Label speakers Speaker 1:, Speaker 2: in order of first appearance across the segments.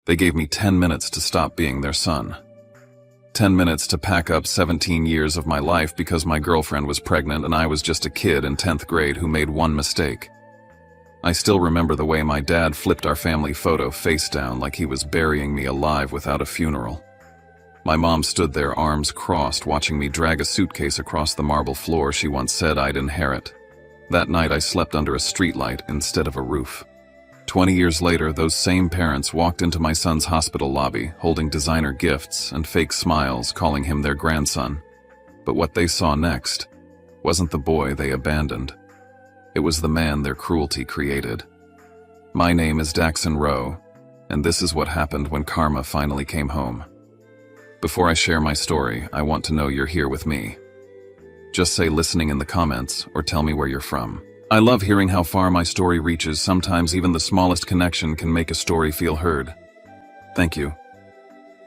Speaker 1: They gave me 10 minutes to stop being their son. 10 minutes to pack up 17 years of my life because my girlfriend was pregnant and I was just a kid in 10th grade who made one mistake. I still remember the way my dad flipped our family photo face down like he was burying me alive without a funeral. My mom stood there, arms crossed, watching me drag a suitcase across the marble floor she once said I'd inherit. That night I slept under a streetlight instead of a roof. 20 years later, those same parents walked into my son's hospital lobby, holding designer gifts and fake smiles, calling him their grandson. But what they saw next wasn't the boy they abandoned. It was the man their cruelty created. My name is Daxon Rowe, and this is what happened when karma finally came home. Before I share my story, I want to know you're here with me. Just say listening in the comments or tell me where you're from. I love hearing how far my story reaches. Sometimes even the smallest connection can make a story feel heard. Thank you.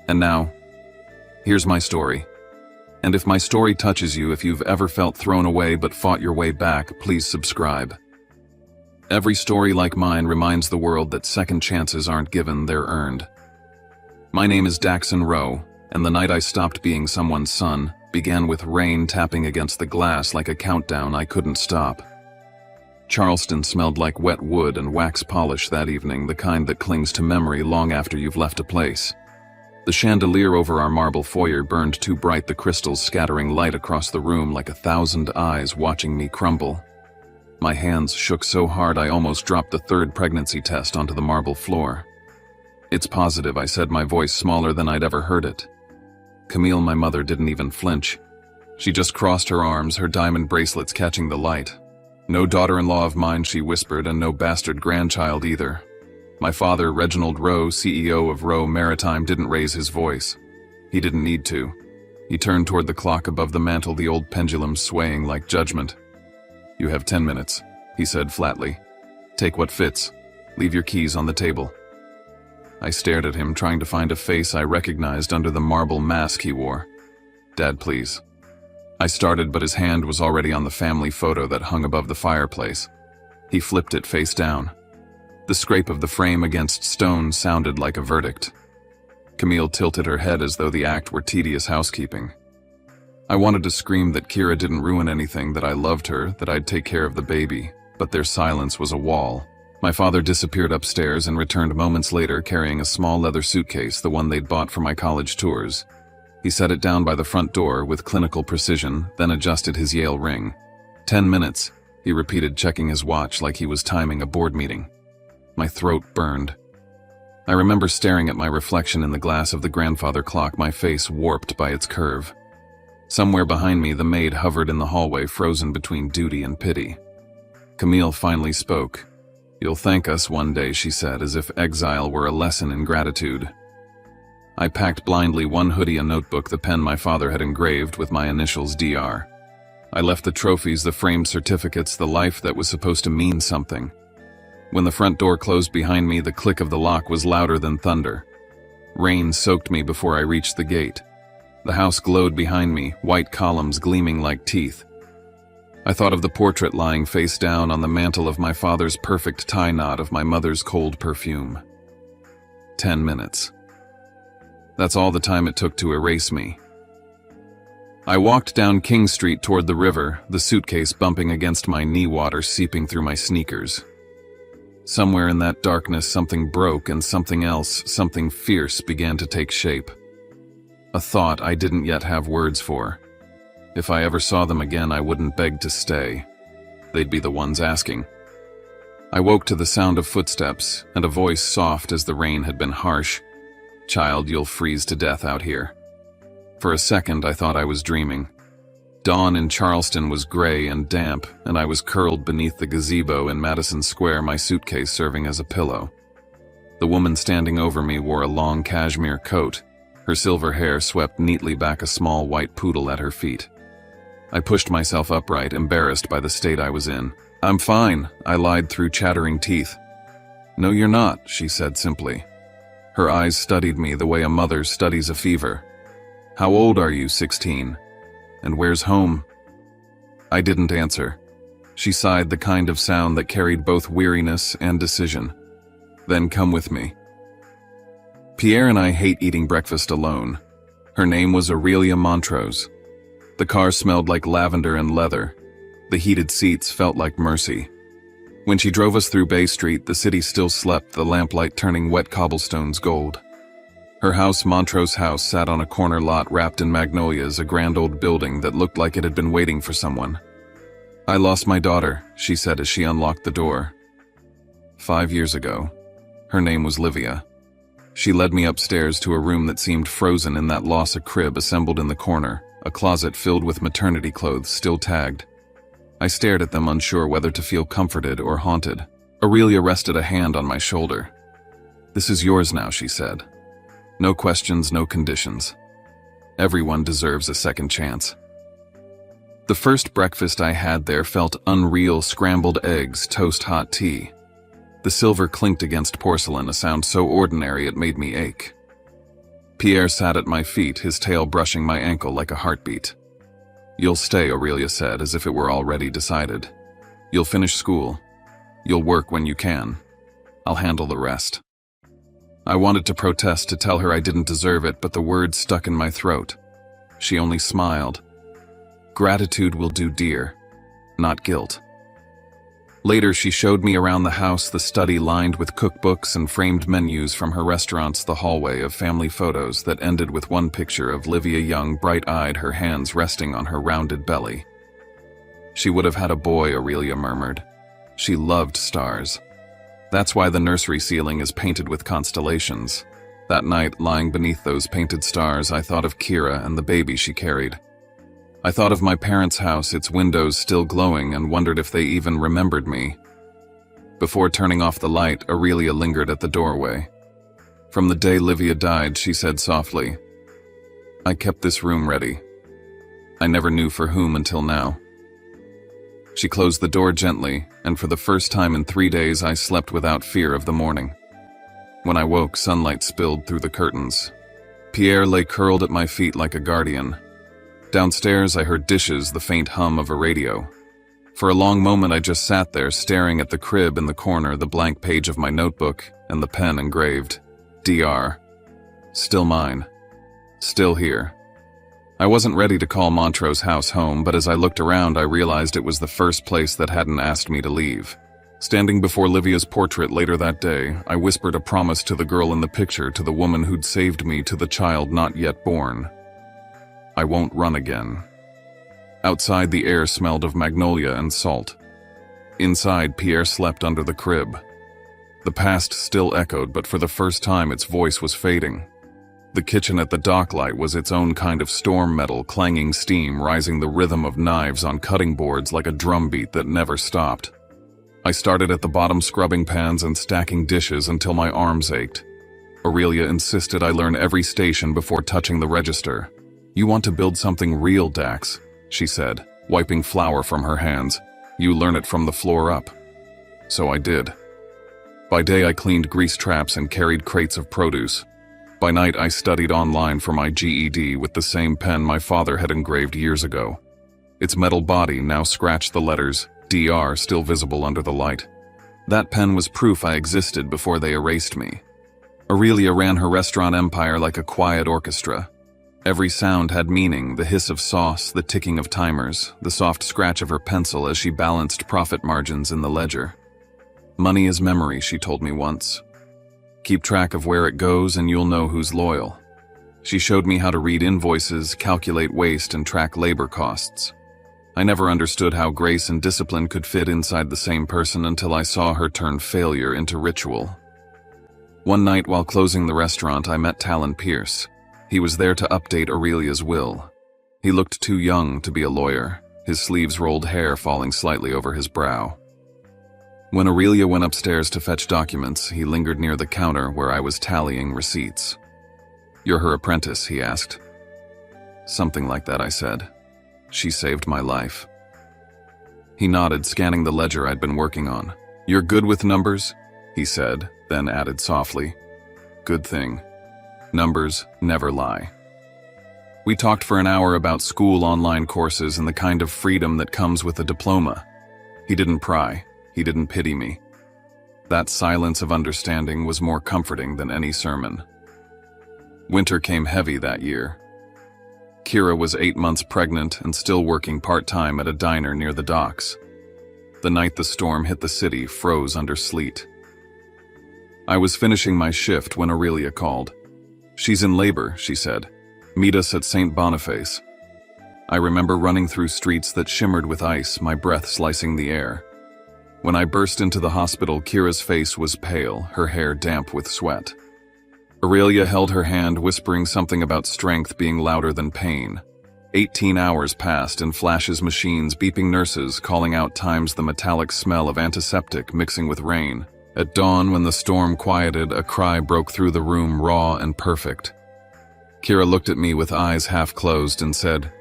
Speaker 1: And now, here's my story. And if my story touches you, if you've ever felt thrown away but fought your way back, please subscribe. Every story like mine reminds the world that second chances aren't given, they're earned. My name is Daxon Rowe, and the night I stopped being someone's son began with rain tapping against the glass like a countdown I couldn't stop. Charleston smelled like wet wood and wax polish that evening, the kind that clings to memory long after you've left a place. The chandelier over our marble foyer burned too bright, the crystals scattering light across the room like 1,000 eyes watching me crumble. My hands shook so hard I almost dropped the third pregnancy test onto the marble floor. "It's positive," I said, my voice smaller than I'd ever heard it. Camille, my mother, didn't even flinch. She just crossed her arms, her diamond bracelets catching the light. "No daughter-in-law of mine," she whispered, "and no bastard grandchild either." My father, Reginald Rowe, CEO of Rowe Maritime, didn't raise his voice. He didn't need to. He turned toward the clock above the mantel, the old pendulum swaying like judgment. "You have 10 minutes, he said flatly. "Take what fits. Leave your keys on the table." I stared at him, trying to find a face I recognized under the marble mask he wore. "Dad, please." I started, but his hand was already on the family photo that hung above the fireplace. He flipped it face down. The scrape of the frame against stone sounded like a verdict. Camille tilted her head as though the act were tedious housekeeping. I wanted to scream that Kira didn't ruin anything, that I loved her, that I'd take care of the baby, but their silence was a wall. My father disappeared upstairs and returned moments later carrying a small leather suitcase, the one they'd bought for my college tours. He set it down by the front door with clinical precision, then adjusted his Yale ring. 10 minutes, he repeated, checking his watch like he was timing a board meeting. My throat burned. I remember staring at my reflection in the glass of the grandfather clock, my face warped by its curve. Somewhere behind me, the maid hovered in the hallway, frozen between duty and pity. Camille finally spoke. "You'll thank us one day," she said, as if exile were a lesson in gratitude. I packed blindly, one hoodie, a notebook, the pen my father had engraved with my initials, DR. I left the trophies, the framed certificates, the life that was supposed to mean something. When the front door closed behind me, the click of the lock was louder than thunder. Rain soaked me before I reached the gate. The house glowed behind me, white columns gleaming like teeth. I thought of the portrait lying face down on the mantel, of my father's perfect tie knot, of my mother's cold perfume. 10 minutes. That's all the time it took to erase me. I walked down King Street toward the river, the suitcase bumping against my knee, water seeping through my sneakers. Somewhere in that darkness, something broke, and something else, something fierce, began to take shape. A thought I didn't yet have words for. If I ever saw them again, I wouldn't beg to stay. They'd be the ones asking. I woke to the sound of footsteps, and a voice soft as the rain had been harsh. "Child, you'll freeze to death out here." For a second, I thought I was dreaming. Dawn in Charleston was gray and damp, and I was curled beneath the gazebo in Madison Square, my suitcase serving as a pillow. The woman standing over me wore a long cashmere coat. Her silver hair swept neatly back, a small white poodle at her feet. I pushed myself upright, embarrassed by the state I was in. "I'm fine," I lied through chattering teeth. "No, you're not," she said simply. Her eyes studied me the way a mother studies a fever. "How old are you?" 16. "And where's home?" I didn't answer. She sighed, the kind of sound that carried both weariness and decision. "Then come with me." Pierre and I hate eating breakfast alone. Her name was Aurelia Montrose. The car smelled like lavender and leather. The heated seats felt like mercy. When she drove us through Bay Street, the city still slept, the lamplight turning wet cobblestones gold. Her house, Montrose House, sat on a corner lot wrapped in magnolias, a grand old building that looked like it had been waiting for someone. "I lost my daughter," she said as she unlocked the door. 5 years ago. Her name was Livia. She led me upstairs to a room that seemed frozen in that loss, a crib assembled in the corner, a closet filled with maternity clothes still tagged. I stared at them, unsure whether to feel comforted or haunted. Aurelia rested a hand on my shoulder. "This is yours now," she said. "No questions, no conditions. Everyone deserves a second chance." The first breakfast I had there felt unreal: scrambled eggs, toast, hot tea. The silver clinked against porcelain, a sound so ordinary it made me ache. Pierre sat at my feet, his tail brushing my ankle like a heartbeat. "You'll stay," Aurelia said, as if it were already decided. "You'll finish school. You'll work when you can. I'll handle the rest." I wanted to protest, to tell her I didn't deserve it, but the words stuck in my throat. She only smiled. "Gratitude will do, dear, not guilt." Later, she showed me around the house, the study lined with cookbooks and framed menus from her restaurants, the hallway of family photos that ended with one picture of Livia young, bright-eyed, her hands resting on her rounded belly. "She would have had a boy," Aurelia murmured. "She loved stars. That's why the nursery ceiling is painted with constellations." That night, lying beneath those painted stars, I thought of Kira and the baby she carried. I thought of my parents' house, its windows still glowing, and wondered if they even remembered me. Before turning off the light, Aurelia lingered at the doorway. "From the day Livia died," she said softly, "I kept this room ready. I never knew for whom until now." She closed the door gently, and for the first time in 3 days I slept without fear of the morning. When I woke, sunlight spilled through the curtains. Pierre lay curled at my feet like a guardian. Downstairs, I heard dishes, the faint hum of a radio. For a long moment, I just sat there, staring at the crib in the corner, the blank page of my notebook, and the pen engraved, "DR. Still mine. Still here." I wasn't ready to call Montrose House home, but as I looked around, I realized it was the first place that hadn't asked me to leave. Standing before Livia's portrait later that day, I whispered a promise to the girl in the picture, to the woman who'd saved me, to the child not yet born. I won't run again. Outside, the air smelled of magnolia and salt. Inside, Pierre slept under the crib. The past still echoed, but for the first time its voice was fading. The kitchen at the docklight was its own kind of storm metal, clanging steam, rising the rhythm of knives on cutting boards like a drumbeat that never stopped. I started at the bottom, scrubbing pans and stacking dishes until my arms ached. Aurelia insisted I learn every station before touching the register. "You want to build something real, Dax," she said, wiping flour from her hands. "You learn it from the floor up." So I did. By day, I cleaned grease traps and carried crates of produce. By night, I studied online for my GED with the same pen my father had engraved years ago. Its metal body now scratched the letters DR, still visible under the light. That pen was proof I existed before they erased me. Aurelia ran her restaurant empire like a quiet orchestra. Every sound had meaning: the hiss of sauce, the ticking of timers, the soft scratch of her pencil as she balanced profit margins in the ledger. "Money is memory," she told me once. "Keep track of where it goes and you'll know who's loyal." She showed me how to read invoices, calculate waste, and track labor costs. I never understood how grace and discipline could fit inside the same person until I saw her turn failure into ritual. One night while closing the restaurant, I met Talon Pierce. He was there to update Aurelia's will. He looked too young to be a lawyer, his sleeves rolled, hair falling slightly over his brow. When Aurelia went upstairs to fetch documents, he lingered near the counter where I was tallying receipts. "You're her apprentice?" he asked. "Something like that," I said. "She saved my life." He nodded, scanning the ledger I'd been working on. "You're good with numbers?" he said, then added softly, "Good thing. Numbers never lie." We talked for an hour about school, online courses, and the kind of freedom that comes with a diploma. He didn't pry. He didn't pity me. That silence of understanding was more comforting than any sermon. Winter came heavy that year. Kira was 8 months pregnant and still working part-time at a diner near the docks. The night the storm hit the city froze under sleet. I was finishing my shift when Aurelia called. "She's in labor," she said. "Meet us at St. Boniface." I remember running through streets that shimmered with ice, my breath slicing the air. When I burst into the hospital, Kira's face was pale, her hair damp with sweat. Aurelia held her hand, whispering something about strength being louder than pain. 18 hours passed in flashes, machines, beeping nurses, calling out times the metallic smell of antiseptic mixing with rain. At dawn, when the storm quieted, a cry broke through the room, raw and perfect. Kira looked at me with eyes half closed and said,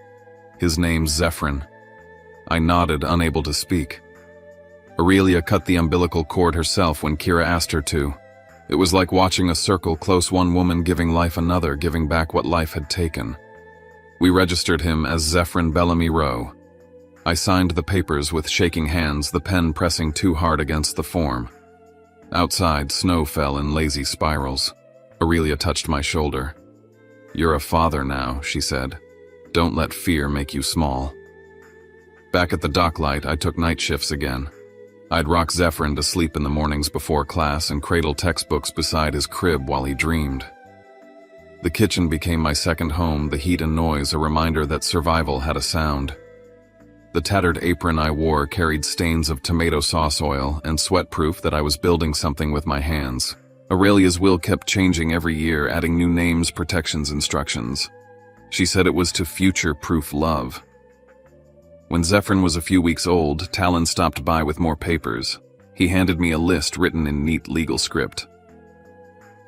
Speaker 1: "His name's Zephyrin." I nodded, unable to speak. Aurelia cut the umbilical cord herself when Kira asked her to. It was like watching a circle close, one woman giving life, another giving back what life had taken. We registered him as Zephyrin Bellamy Rowe. I signed the papers with shaking hands, the pen pressing too hard against the form. Outside, snow fell in lazy spirals. Aurelia touched my shoulder. "You're a father now," she said. "Don't let fear make you small." Back at the docklight, I took night shifts again. I'd rock Zephyrin to sleep in the mornings before class and cradle textbooks beside his crib while he dreamed. The kitchen became my second home, the heat and noise a reminder that survival had a sound. The tattered apron I wore carried stains of tomato sauce oil and sweat proof that I was building something with my hands. Aurelia's will kept changing every year, adding new names, protections, instructions. She said it was to future-proof love. When Zephyrin was a few weeks old, Talon stopped by with more papers. He handed me a list written in neat legal script.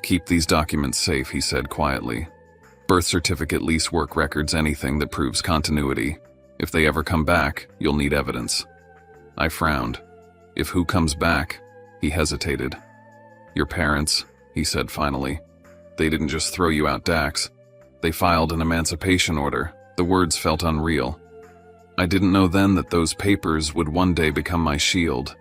Speaker 1: "Keep these documents safe," he said quietly. "Birth certificate, lease, work records, anything that proves continuity. If they ever come back, you'll need evidence." I frowned. "If who comes back?" He hesitated. "Your parents," he said finally. "They didn't just throw you out, Dax. They filed an emancipation order." The words felt unreal. I didn't know then that those papers would one day become my shield.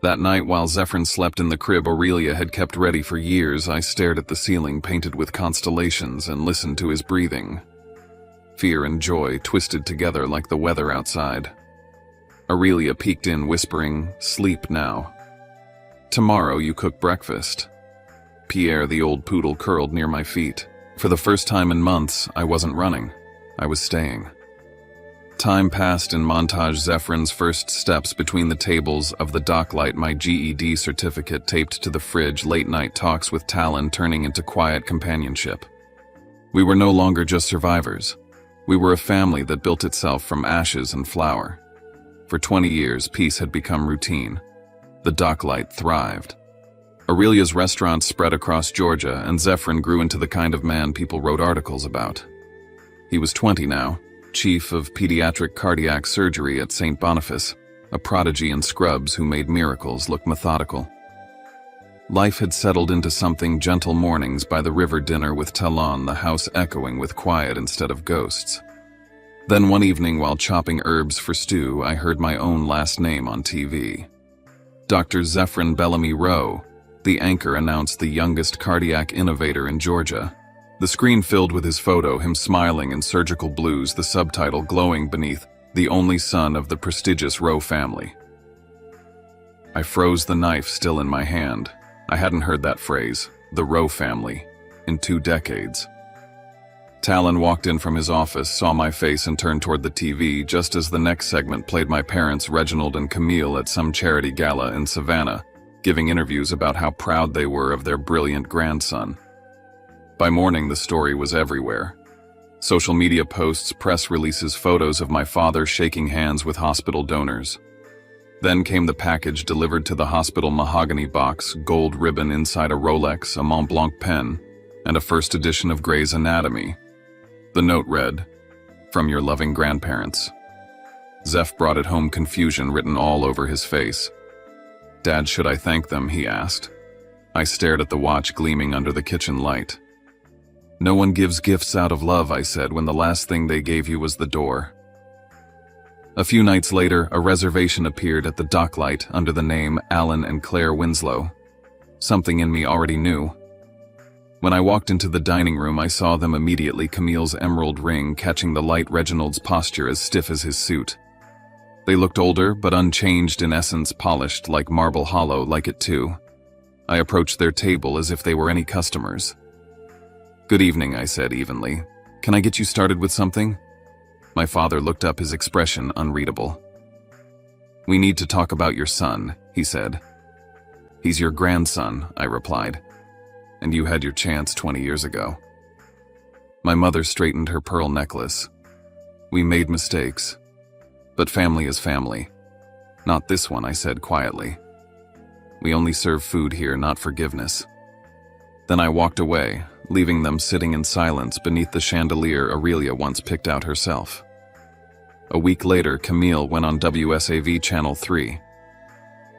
Speaker 1: That night, while Zephyrin slept in the crib Aurelia had kept ready for years, I stared at the ceiling painted with constellations and listened to his breathing. Fear and joy twisted together like the weather outside. Aurelia peeked in, whispering, "Sleep now. Tomorrow you cook breakfast." Pierre, the old poodle, curled near my feet. For the first time in months, I wasn't running. I was staying. Time passed in montage. Zephyrin's first steps between the tables of the docklight, my GED certificate taped to the fridge, late-night talks with Talon turning into quiet companionship. We were no longer just survivors. We were a family that built itself from ashes and flour. For 20 years, peace had become routine. The docklight thrived. Aurelia's restaurant spread across Georgia, and Zephyrin grew into the kind of man people wrote articles about. He was 20 now, chief of pediatric cardiac surgery at St. Boniface, a prodigy in scrubs who made miracles look methodical. Life had settled into something: gentle mornings by the river, dinner with Talon, the house echoing with quiet instead of ghosts. Then one evening, while chopping herbs for stew, I heard my own last name on TV. Dr. Zephyrin Bellamy Rowe, the anchor announced, the youngest cardiac innovator in Georgia. The screen filled with his photo, him smiling in surgical blues, the subtitle glowing beneath, "The only son of the prestigious Rowe family." I froze, the knife still in my hand. I hadn't heard that phrase, the Rowe family, in 2 decades. Talon walked in from his office, saw my face, and turned toward the TV just as the next segment played my parents, Reginald and Camille, at some charity gala in Savannah, giving interviews about how proud they were of their brilliant grandson. By morning, the story was everywhere. Social media posts, press releases, photos of my father shaking hands with hospital donors. Then came the package delivered to the hospital: mahogany box, gold ribbon inside a Rolex, a Mont Blanc pen, and a first edition of Grey's Anatomy. The note read, "From your loving grandparents." Zeph brought it home, confusion written all over his face. "Dad, should I thank them?" he asked. I stared at the watch gleaming under the kitchen light. "No one gives gifts out of love," I said, "when the last thing they gave you was the door." A few nights later, a reservation appeared at the docklight under the name Alan and Claire Winslow. Something in me already knew. When I walked into the dining room, I saw them immediately, Camille's emerald ring catching the light, Reginald's posture as stiff as his suit. They looked older, but unchanged in essence, polished like marble, hollow like it too. I approached their table as if they were any customers. "Good evening," I said evenly. "Can I get you started with something?" My father looked up, his expression unreadable. "We need to talk about your son," he said. "He's your grandson," I replied. "And you had your chance 20 years ago." My mother straightened her pearl necklace. "We made mistakes. But family is family. Not this one," I said quietly. "We only serve food here, not forgiveness." Then I walked away, leaving them sitting in silence beneath the chandelier Aurelia once picked out herself. A week later, Camille went on WSAV Channel 3.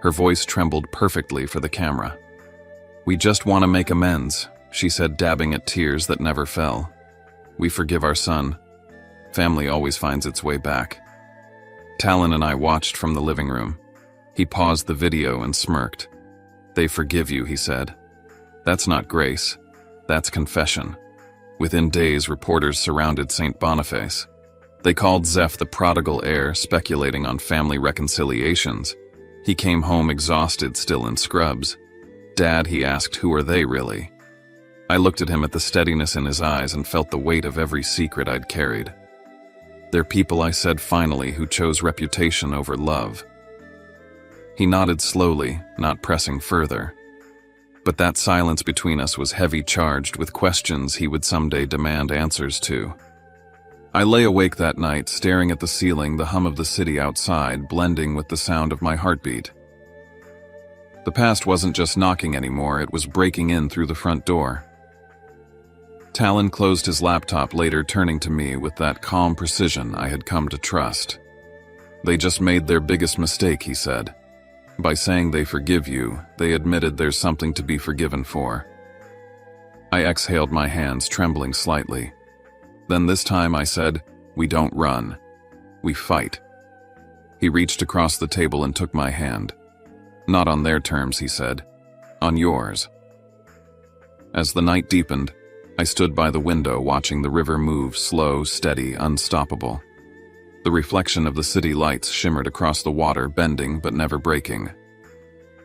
Speaker 1: Her voice trembled perfectly for the camera. "We just want to make amends," she said, dabbing at tears that never fell. "We forgive our son. Family always finds its way back." Talon and I watched from the living room. He paused the video and smirked. "They forgive you," he said. "That's not grace. That's confession." Within days, reporters surrounded St. Boniface. They called Zeph the prodigal heir, speculating on family reconciliations. He came home exhausted, still in scrubs. "Dad," he asked, "who are they really?" I looked at him, at the steadiness in his eyes, and felt the weight of every secret I'd carried. "They're people," I said finally, "who chose reputation over love." He nodded slowly, not pressing further. But that silence between us was heavy, charged with questions he would someday demand answers to. I lay awake that night, staring at the ceiling, the hum of the city outside blending with the sound of my heartbeat. The past wasn't just knocking anymore, it was breaking in through the front door. Talon closed his laptop, later turning to me with that calm precision I had come to trust. "They just made their biggest mistake," he said. "By saying they forgive you, they admitted there's something to be forgiven for." I exhaled, my hands trembling slightly. Then this time I said, "We don't run. We fight." He reached across the table and took my hand. "Not on their terms," he said. "On yours." As the night deepened, I stood by the window watching the river move, slow, steady, unstoppable. The reflection of the city lights shimmered across the water, bending but never breaking.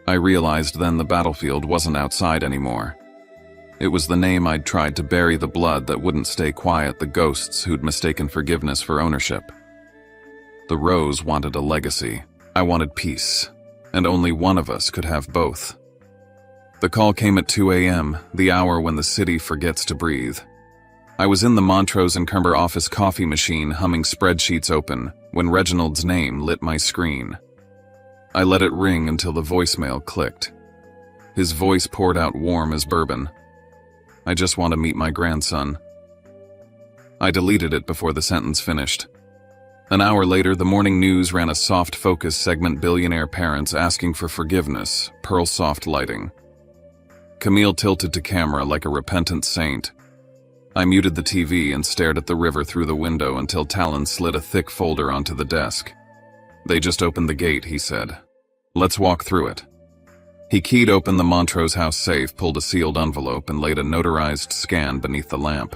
Speaker 1: I realized then the battlefield wasn't outside anymore. It was the name I'd tried to bury, the blood that wouldn't stay quiet, the ghosts who'd mistaken forgiveness for ownership. The Rose wanted a legacy. I wanted peace, and only one of us could have both. The call came at 2 a.m., the hour when the city forgets to breathe. I was in the Montrose and Kerber office coffee machine, humming, spreadsheets open, when Reginald's name lit my screen. I let it ring until the voicemail clicked. His voice poured out warm as bourbon. "I just want to meet my grandson." I deleted it before the sentence finished. An hour later, the morning news ran a soft focus segment, "Billionaire parents asking for forgiveness, pearl soft lighting." Camille tilted to camera like a repentant saint. I muted the TV and stared at the river through the window until Talon slid a thick folder onto the desk. "They just opened the gate," he said. "Let's walk through it." He keyed open the Montrose house safe, pulled a sealed envelope, and laid a notarized scan beneath the lamp.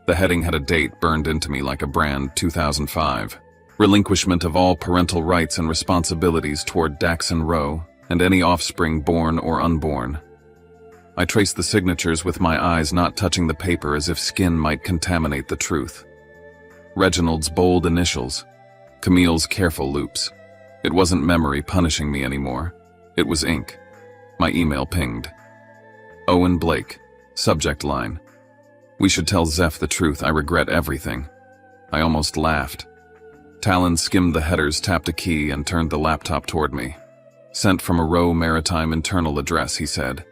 Speaker 1: The heading had a date burned into me like a brand: 2005. Relinquishment of all parental rights and responsibilities toward Daxon Rowe and any offspring born or unborn. I traced the signatures with my eyes not touching the paper, as if skin might contaminate the truth. Reginald's bold initials, Camille's careful loops. It wasn't memory punishing me anymore. It was ink. My email pinged. "Owen Blake." Subject line: "We should tell Zeph the truth. I regret everything." I almost laughed. Talon skimmed the headers, tapped a key, and turned the laptop toward me. "Sent from a Rowe Maritime internal address," he said.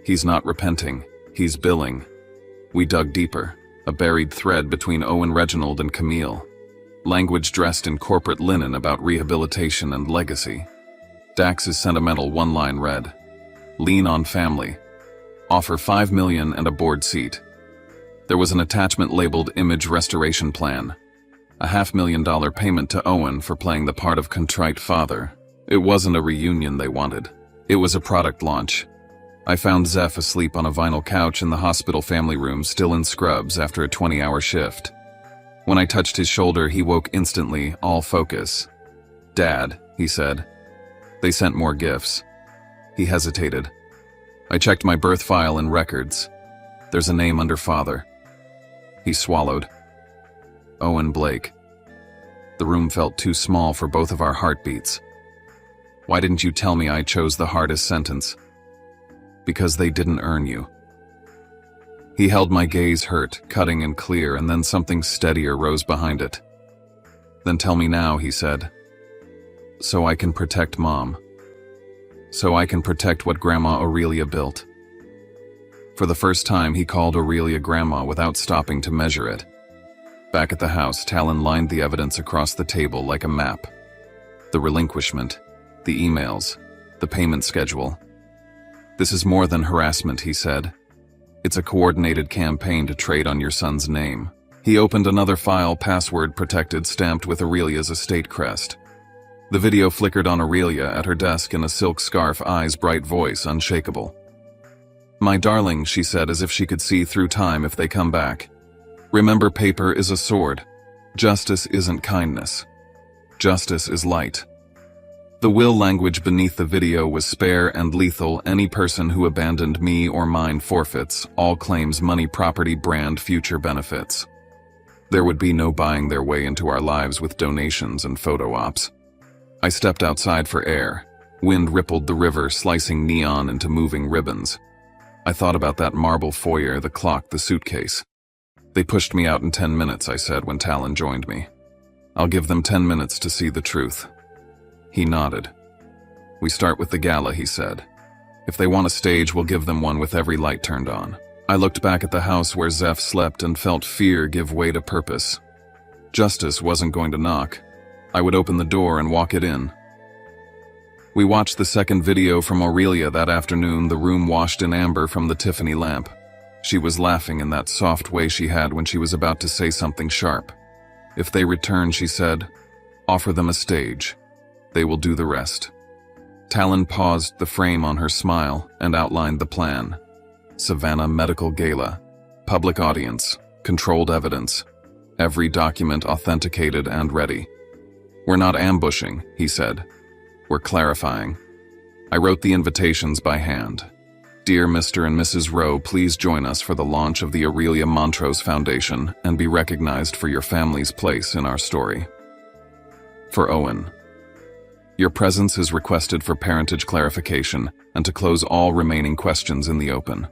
Speaker 1: "He's not repenting. He's billing." We dug deeper, a buried thread between Owen, Reginald, and Camille. Language dressed in corporate linen about rehabilitation and legacy. Dax's sentimental one-line read, "Lean on family. Offer $5 million and a board seat." There was an attachment labeled "Image Restoration Plan." A $500,000 payment to Owen for playing the part of contrite father. It wasn't a reunion they wanted. It was a product launch. I found Zeph asleep on a vinyl couch in the hospital family room, still in scrubs after a 20-hour shift. When I touched his shoulder, he woke instantly, all focus. "Dad," he said. "They sent more gifts." He hesitated. I checked my birth file and records. There's a name under father. He swallowed. Owen Blake. The room felt too small for both of our heartbeats. "Why didn't you tell me I chose the hardest sentence?" "Because they didn't earn you." He held my gaze, hurt, cutting and clear, and then something steadier rose behind it. "Then tell me now," he said. "So I can protect Mom. So I can protect what Grandma Aurelia built." For the first time, he called Aurelia Grandma without stopping to measure it. Back at the house, Talon lined the evidence across the table like a map. The relinquishment, the emails, the payment schedule. "This is more than harassment," he said. "It's a coordinated campaign to trade on your son's name." He opened another file, password protected, stamped with Aurelia's estate crest. The video flickered on Aurelia at her desk in a silk scarf, eyes bright, voice unshakable. "My darling," she said, as if she could see through time if they come back. "Remember, paper is a sword. Justice isn't kindness. Justice is light." The will language beneath the video was spare and lethal. "Any person who abandoned me or mine forfeits all claims, money, property, brand, future benefits." There would be no buying their way into our lives with donations and photo ops. I stepped outside for air. Wind rippled the river, slicing neon into moving ribbons. I thought about that marble foyer, the clock, the suitcase. "They pushed me out in 10 minutes, I said when Talon joined me. "I'll give them 10 minutes to see the truth." He nodded. "We start with the gala," he said. "If they want a stage, we'll give them one with every light turned on." I looked back at the house where Zeph slept and felt fear give way to purpose. Justice wasn't going to knock. I would open the door and walk it in. We watched the second video from Aurelia that afternoon, the room washed in amber from the Tiffany lamp. She was laughing in that soft way she had when she was about to say something sharp. "If they return," she said, "offer them a stage. They will do the rest." Talon paused the frame on her smile and outlined the plan. Savannah Medical Gala. Public audience. Controlled evidence. Every document authenticated and ready. "We're not ambushing," he said. "We're clarifying." I wrote the invitations by hand. "Dear Mr. and Mrs. Rowe, please join us for the launch of the Aurelia Montrose Foundation and be recognized for your family's place in our story." For Owen. "Your presence is requested for parentage clarification and to close all remaining questions in the open."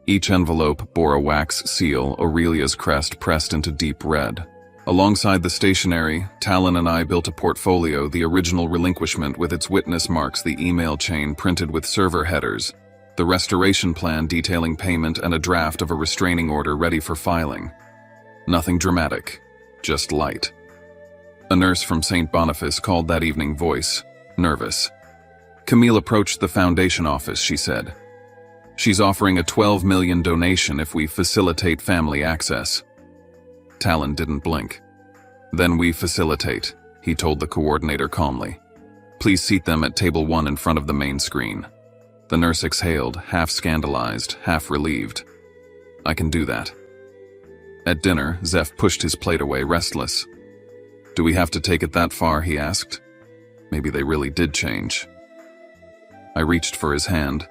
Speaker 1: Each envelope bore a wax seal, Aurelia's crest pressed into deep red. Alongside the stationery, Talon and I built a portfolio, the original relinquishment with its witness marks, the email chain printed with server headers, the restoration plan detailing payment, and a draft of a restraining order ready for filing. Nothing dramatic, just light. A nurse from St. Boniface called that evening, voice nervous. "Camille approached the foundation office," she said. "She's offering a 12 million donation if we facilitate family access." Talon didn't blink. "Then we facilitate," he told the coordinator calmly. "Please seat them at table 1 in front of the main screen." The nurse exhaled, half scandalized, half relieved. "I can do that." At dinner, Zeph pushed his plate away, restless. "Do we have to take it that far?" he asked. Maybe they really did change. I reached for his hand.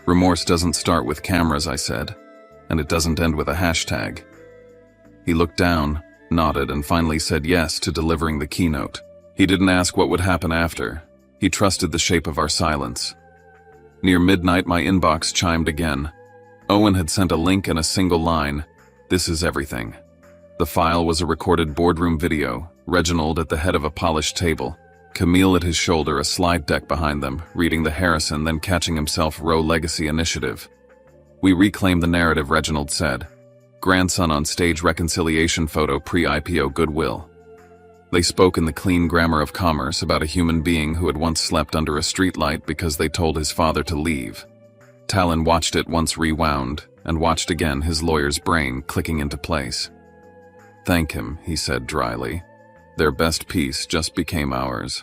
Speaker 1: "Remorse doesn't start with cameras," I said, "and it doesn't end with a hashtag." He looked down, nodded, and finally said yes to delivering the keynote. He didn't ask what would happen after. He trusted the shape of our silence. Near midnight, my inbox chimed again. Owen had sent a link and a single line, "This is everything." The file was a recorded boardroom video, Reginald at the head of a polished table, Camille at his shoulder, a slide deck behind them, reading the Harrison, then catching himself, Rowe Legacy Initiative. "We reclaim the narrative," Reginald said. "Grandson on stage, reconciliation photo, pre-IPO goodwill." They spoke in the clean grammar of commerce about a human being who had once slept under a streetlight because they told his father to leave. Talon watched it once rewound, and watched again, his lawyer's brain clicking into place. "Thank him," he said dryly. "Their best piece just became ours."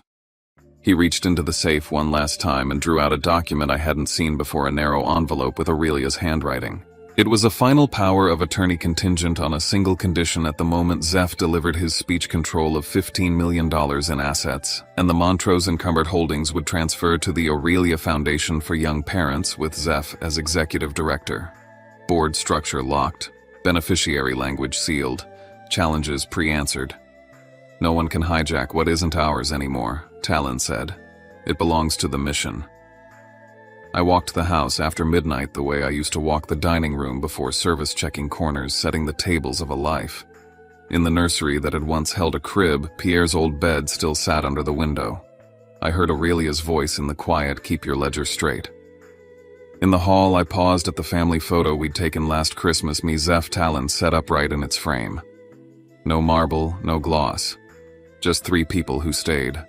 Speaker 1: He reached into the safe one last time and drew out a document I hadn't seen before, a narrow envelope with Aurelia's handwriting. It was a final power of attorney contingent on a single condition. At the moment Zeph delivered his speech control of $15 million in assets, and the Montrose encumbered holdings would transfer to the Aurelia Foundation for Young Parents with Zeph as executive director. Board structure locked, beneficiary language sealed, challenges pre-answered. No one can hijack what isn't ours anymore, Talon said. It belongs to the mission. I walked the house after midnight the way I used to walk the dining room before service, checking corners, setting the tables of a life. In the nursery that had once held a crib, Pierre's old bed still sat under the window. I heard Aurelia's voice in the quiet, "Keep your ledger straight." In the hall, I paused at the family photo we'd taken last Christmas, me, Zeph, Talon, set upright in its frame. No marble, no gloss. Just three people who stayed.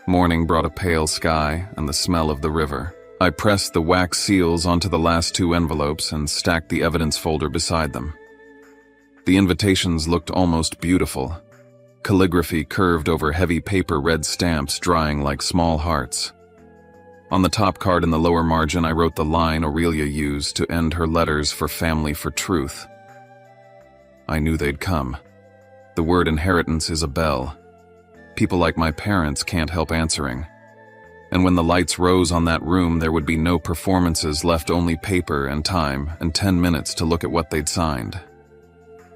Speaker 1: Morning brought a pale sky and the smell of the river. I pressed the wax seals onto the last two envelopes and stacked the evidence folder beside them. The invitations looked almost beautiful. Calligraphy curved over heavy paper, red stamps drying like small hearts. On the top card in the lower margin, I wrote the line Aurelia used to end her letters for Family for Truth. I knew they'd come. The word inheritance is a bell. People like my parents can't help answering. And when the lights rose on that room, there would be no performances left, only paper and time and 10 minutes to look at what they'd signed.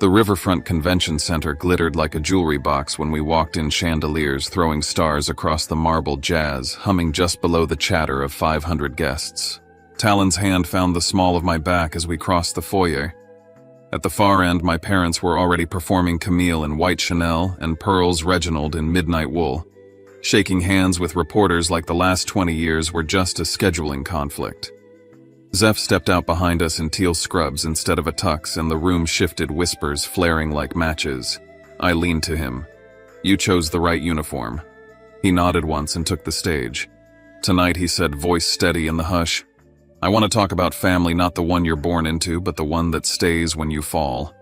Speaker 1: The Riverfront Convention Center glittered like a jewelry box when we walked in, chandeliers throwing stars across the marble, jazz humming just below the chatter of 500 guests. Talon's hand found the small of my back as we crossed the foyer. At the far end, my parents were already performing, Camille in white Chanel and pearls, Reginald in midnight wool, shaking hands with reporters like the last 20 years were just a scheduling conflict. Zeph stepped out behind us in teal scrubs instead of a tux, and the room shifted, whispers flaring like matches. I leaned to him. "You chose the right uniform." He nodded once and took the stage. "Tonight," he said, voice steady in the hush, "I want to talk about family, not the one you're born into, but the one that stays when you fall."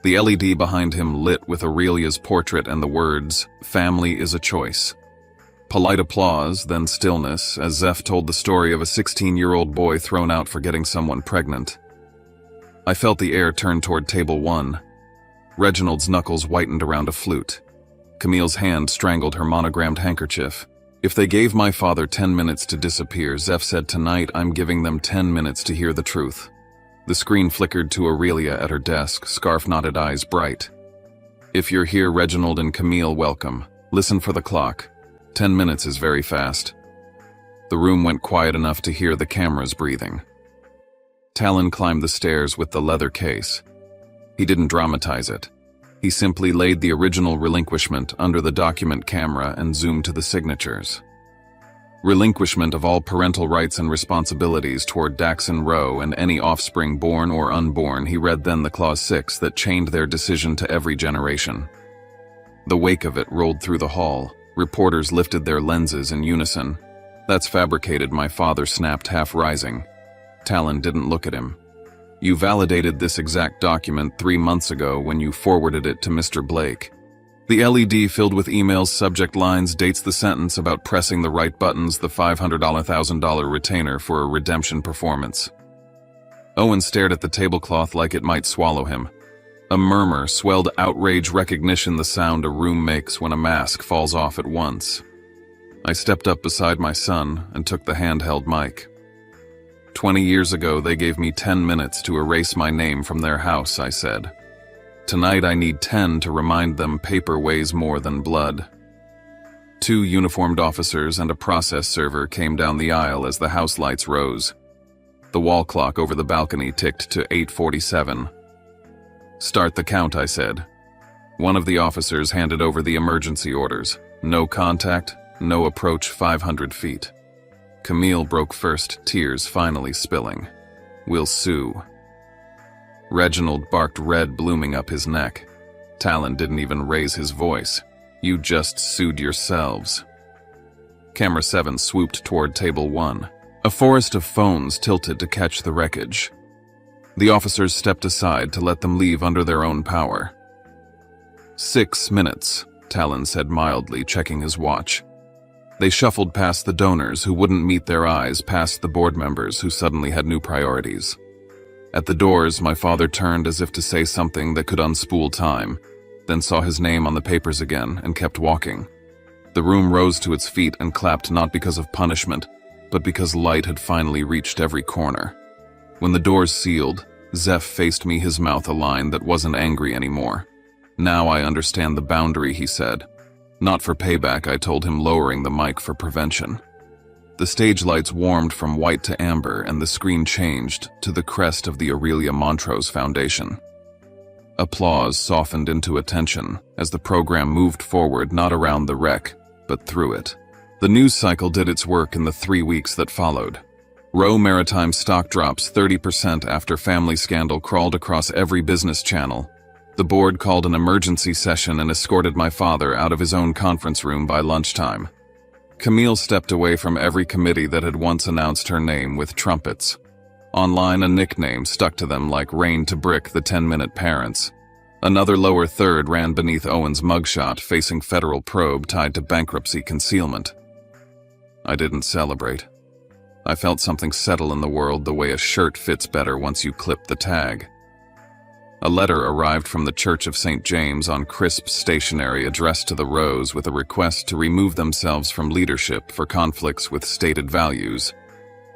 Speaker 1: The LED behind him lit with Aurelia's portrait and the words, "Family is a choice." Polite applause, then stillness, as Zeph told the story of a 16-year-old boy thrown out for getting someone pregnant. I felt the air turn toward table 1. Reginald's knuckles whitened around a flute. Camille's hand strangled her monogrammed handkerchief. If they gave my father 10 minutes to disappear, Zeph said, tonight I'm giving them 10 minutes to hear the truth. The screen flickered to Aurelia at her desk, scarf-knotted eyes bright. "If you're here, Reginald and Camille, welcome. Listen for the clock. 10 minutes is very fast." The room went quiet enough to hear the cameras breathing. Talon climbed the stairs with the leather case. He didn't dramatize it. He simply laid the original relinquishment under the document camera and zoomed to the signatures. Relinquishment of all parental rights and responsibilities toward Daxon Rowe and any offspring born or unborn, he read, then the clause 6 that chained their decision to every generation. The wake of it rolled through the hall. Reporters lifted their lenses in unison. "That's fabricated," my father snapped, half rising. Talon didn't look at him. "You validated this exact document 3 months ago when you forwarded it to Mr. Blake." The LED filled with emails, subject lines, dates, the sentence about pressing the right buttons, the $500,000 retainer for a redemption performance. Owen stared at the tablecloth like it might swallow him. A murmur swelled, outrage, recognition, the sound a room makes when a mask falls off at once. I stepped up beside my son and took the handheld mic. 20 years ago, they gave me 10 minutes to erase my name from their house, I said. Tonight I need 10 to remind them paper weighs more than blood. 2 uniformed officers and a process server came down the aisle as the house lights rose. The wall clock over the balcony ticked to 8:47. "Start the count," I said. One of the officers handed over the emergency orders. No contact, no approach, 500 feet. Camille broke first, tears finally spilling. "We'll sue." Reginald barked, red blooming up his neck. Talon didn't even raise his voice. "You just sued yourselves." Camera 7 swooped toward table 1. A forest of phones tilted to catch the wreckage. The officers stepped aside to let them leave under their own power. 6 minutes, Talon said mildly, checking his watch. They shuffled past the donors who wouldn't meet their eyes, past the board members who suddenly had new priorities. At the doors, my father turned as if to say something that could unspool time, then saw his name on the papers again and kept walking. The room rose to its feet and clapped not because of punishment, but because light had finally reached every corner. When the doors sealed, Zeph faced me, his mouth a line that wasn't angry anymore. "Now I understand the boundary," he said. "Not for payback," I told him, lowering the mic for prevention. The stage lights warmed from white to amber, and the screen changed to the crest of the Aurelia Montrose Foundation. Applause softened into attention as the program moved forward, not around the wreck, but through it. The news cycle did its work in the 3 weeks that followed. Roe Maritime stock drops 30% after family scandal crawled across every business channel. The board called an emergency session and escorted my father out of his own conference room by lunchtime. Camille stepped away from every committee that had once announced her name with trumpets. Online, a nickname stuck to them like rain to brick, the 10-minute parents. Another lower third ran beneath Owen's mugshot, facing federal probe tied to bankruptcy concealment. I didn't celebrate. I felt something settle in the world, the way a shirt fits better once you clip the tag. A letter arrived from the Church of St. James on crisp stationery addressed to the Roes with a request to remove themselves from leadership for conflicts with stated values.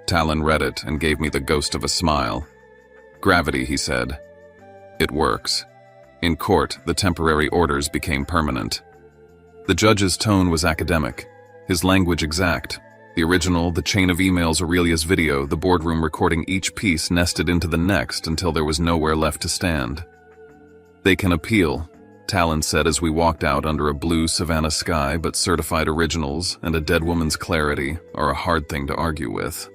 Speaker 1: Talon read it and gave me the ghost of a smile. "Gravity," he said. "It works." In court, the temporary orders became permanent. The judge's tone was academic, his language exact. The original, the chain of emails, Aurelia's video, the boardroom recording, each piece nested into the next until there was nowhere left to stand. "They can appeal," Talon said as we walked out under a blue Savannah sky, but certified originals and a dead woman's clarity are a hard thing to argue with.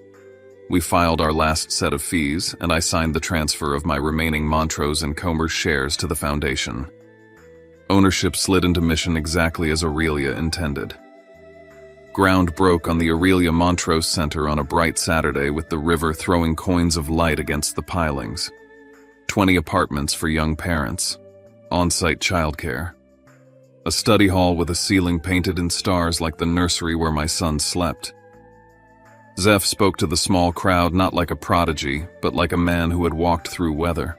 Speaker 1: We filed our last set of fees, and I signed the transfer of my remaining Montrose and Comer shares to the foundation. Ownership slid into mission exactly as Aurelia intended. Ground broke on the Aurelia Montrose Center on a bright Saturday, with the river throwing coins of light against the pilings. 20 apartments for young parents. On-site childcare. A study hall with a ceiling painted in stars like the nursery where my son slept. Zeph spoke to the small crowd not like a prodigy, but like a man who had walked through weather.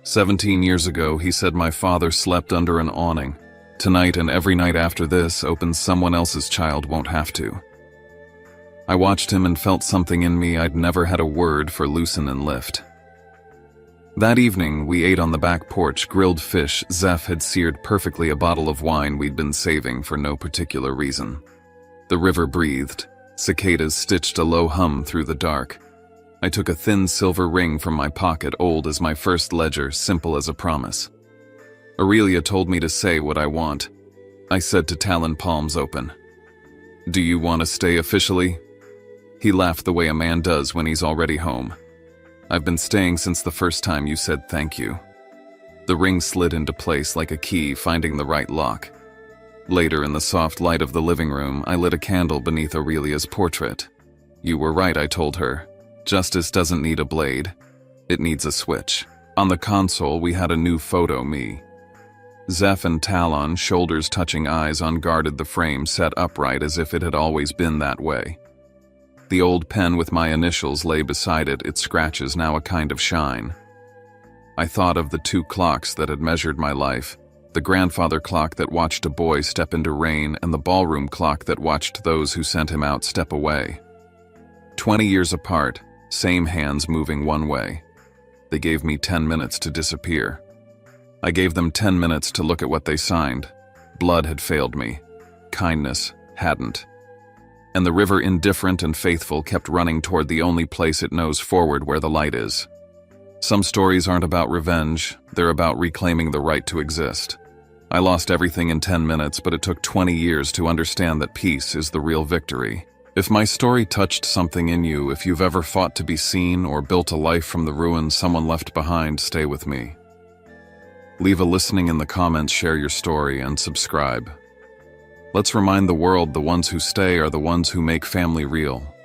Speaker 1: 17 years ago, he said, my father slept under an awning. Tonight and every night after this opens someone else's child won't have to. I watched him and felt something in me I'd never had a word for loosen and lift. That evening, we ate on the back porch grilled fish Zeph had seared perfectly, a bottle of wine we'd been saving for no particular reason. The river breathed. Cicadas stitched a low hum through the dark. I took a thin silver ring from my pocket, old as my first ledger, simple as a promise. Aurelia told me to say what I want. I said to Talon, palms open. "Do you want to stay officially?" He laughed the way a man does when he's already home. "I've been staying since the first time you said thank you." The ring slid into place like a key finding the right lock. Later, in the soft light of the living room, I lit a candle beneath Aurelia's portrait. "You were right," I told her. "Justice doesn't need a blade. It needs a switch." On the console, we had a new photo, me. Zeph and Talon, shoulders touching, eyes unguarded, the frame set upright as if it had always been that way. The old pen with my initials lay beside it, its scratches now a kind of shine. I thought of the 2 clocks that had measured my life, the grandfather clock that watched a boy step into rain and the ballroom clock that watched those who sent him out step away. 20 years apart, same hands moving one way. They gave me 10 minutes to disappear. I gave them 10 minutes to look at what they signed. Blood had failed me. Kindness hadn't. And the river, indifferent and faithful, kept running toward the only place it knows, forward where the light is. Some stories aren't about revenge, they're about reclaiming the right to exist. I lost everything in 10 minutes, but it took 20 years to understand that peace is the real victory. If my story touched something in you, if you've ever fought to be seen or built a life from the ruins someone left behind, stay with me. Leave a listening in the comments, share your story, and subscribe. Let's remind the world the ones who stay are the ones who make family real.